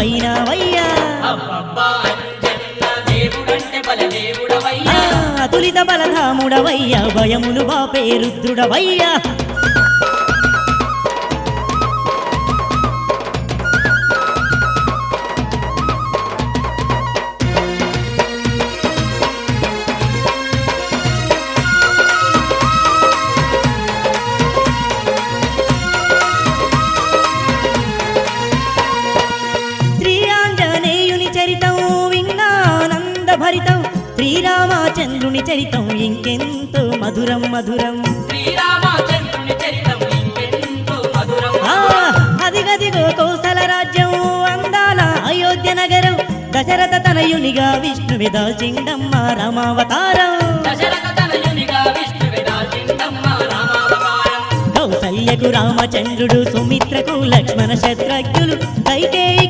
అయినావయ్యా అబ్బబ్బా అంజన్న దేవుడంటే బలదేవుడవయ్యా అతులిత బలధాముడవయ్యా భయములు బాపే రుద్రుడవయ్యా భరితం శ్రీరామచంద్రుని చరితం ఇంకెంతో మధురం మధురం శ్రీరామచంద్రుని చరితం ఇంకెంతో మధురం అదిగదిగో కౌసల రాజ్యం అందాల అయోధ్య నగరం దశరథ తనయునిగా విష్ణువి దాల్చిండమ్మ రామావతారం దశరథ తనయునిగా విష్ణువి దాల్చిండమ్మ రామావతారం కౌసల్యకు రామచంద్రుడు సుమిత్రకు లక్ష్మణ శత్రుఘ్నులు కైకేయికి